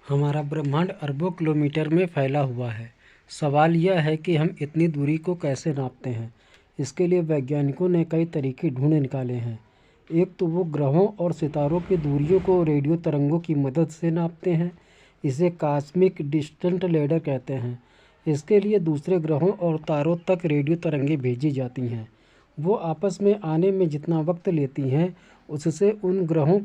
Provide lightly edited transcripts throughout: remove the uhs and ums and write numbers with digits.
हमारा ब्रह्मांड अरबों किलोमीटर में फैला हुआ है। सवाल यह है कि हम इतनी दूरी को कैसे नापते हैं। इसके लिए वैज्ञानिकों ने कई तरीके ढूंढ निकाले हैं। एक तो वो ग्रहों और सितारों की दूरियों को रेडियो तरंगों की मदद से नापते हैं। इसे कॉस्मिक डिस्टेंस लेडर कहते हैं। इसके लिए दूसरे ग्रहों और तारों तक रेडियो तरंगें भेजी जाती हैं। वो आपस में आने में जितना वक्त लेती हैं, उससे उन ग्रहों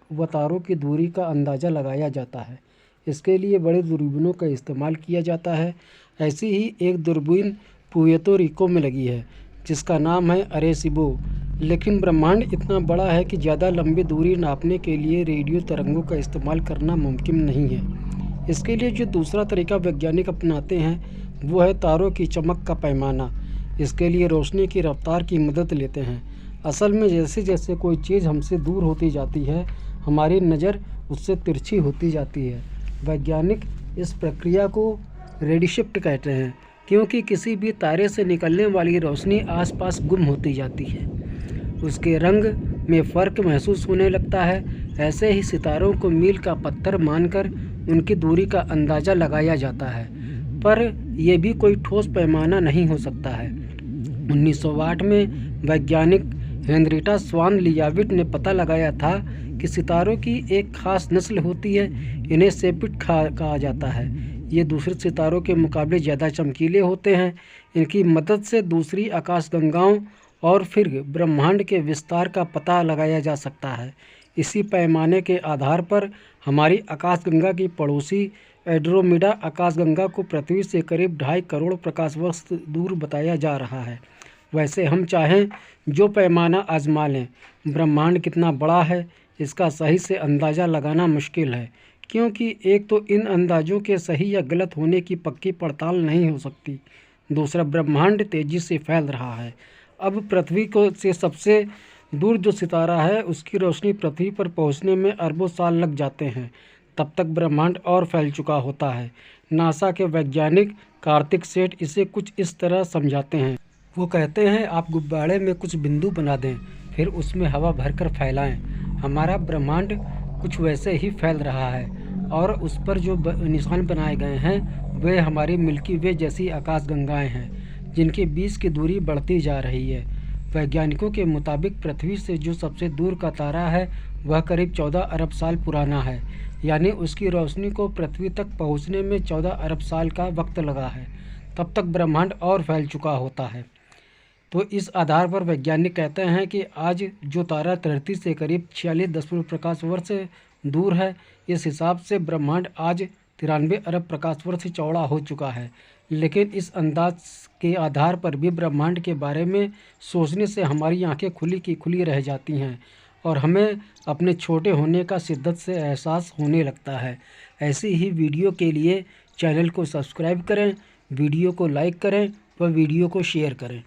व तारों की दूरी का अंदाज़ा लगाया जाता है। इसके लिए बड़े दूरबीनों का इस्तेमाल किया जाता है। ऐसी ही एक दूरबीन पुएर्तो रिको में लगी है, जिसका नाम है अरेसिबो। लेकिन ब्रह्मांड इतना बड़ा है कि ज़्यादा लंबी दूरी नापने के लिए रेडियो तरंगों का इस्तेमाल करना मुमकिन नहीं है। इसके लिए जो दूसरा तरीका वैज्ञानिक अपनाते हैं, वो है तारों की चमक का पैमाना। इसके लिए रोशनी की रफ्तार की मदद लेते हैं। असल में जैसे जैसे कोई चीज़ हमसे दूर होती जाती है, हमारी नज़र उससे तिरछी होती जाती है। वैज्ञानिक इस प्रक्रिया को रेडशिफ्ट कहते हैं, क्योंकि किसी भी तारे से निकलने वाली रोशनी आसपास गुम होती जाती है। उसके रंग में फ़र्क महसूस होने लगता है। ऐसे ही सितारों को मील का पत्थर मानकर उनकी दूरी का अंदाज़ा लगाया जाता है, पर यह भी कोई ठोस पैमाना नहीं हो सकता है। 1908 में वैज्ञानिक हेनरिटा स्वान लियाविट ने पता लगाया था कि सितारों की एक खास नस्ल होती है, इन्हें सेपिड कहा जाता है। ये दूसरे सितारों के मुकाबले ज़्यादा चमकीले होते हैं। इनकी मदद से दूसरी आकाशगंगाओं और फिर ब्रह्मांड के विस्तार का पता लगाया जा सकता है। इसी पैमाने के आधार पर हमारी आकाशगंगा की पड़ोसी एंड्रोमेडा आकाशगंगा को पृथ्वी से करीब 2.5 करोड़ प्रकाश वर्ष दूर बताया जा रहा है। वैसे हम चाहें जो पैमाना आजमा लें, ब्रह्मांड कितना बड़ा है इसका सही से अंदाज़ा लगाना मुश्किल है, क्योंकि एक तो इन अंदाज़ों के सही या गलत होने की पक्की पड़ताल नहीं हो सकती। दूसरा, ब्रह्मांड तेज़ी से फैल रहा है। अब पृथ्वी को से सबसे दूर जो सितारा है, उसकी रोशनी पृथ्वी पर पहुंचने में अरबों साल लग जाते हैं। तब तक ब्रह्मांड और फैल चुका होता है। नासा के वैज्ञानिक कार्तिक सेठ इसे कुछ इस तरह समझाते हैं। वो कहते हैं, आप गुब्बारे में कुछ बिंदु बना दें, फिर उसमें हवा भरकर फैलाएं। हमारा ब्रह्मांड कुछ वैसे ही फैल रहा है, और उस पर जो निशान बनाए गए हैं वे हमारी मिल्की वे जैसी आकाशगंगाएं हैं, जिनके बीच की दूरी बढ़ती जा रही है। वैज्ञानिकों के मुताबिक पृथ्वी से जो सबसे दूर का तारा है, वह करीब 14 अरब साल पुराना है, यानी उसकी रोशनी को पृथ्वी तक पहुंचने में 14 अरब साल का वक्त लगा है। तब तक ब्रह्मांड और फैल चुका होता है। तो इस आधार पर वैज्ञानिक कहते हैं कि आज जो तारा धरती से करीब 46 प्रकाश वर्ष दूर है, इस हिसाब से ब्रह्मांड आज 93 अरब प्रकाश वर्ष चौड़ा हो चुका है। लेकिन इस अंदाज के आधार पर भी ब्रह्मांड के बारे में सोचने से हमारी आंखें खुली की खुली रह जाती हैं, और हमें अपने छोटे होने का शिद्दत से एहसास होने लगता है। ऐसी ही वीडियो के लिए चैनल को सब्सक्राइब करें, वीडियो को लाइक करें व वीडियो को शेयर करें।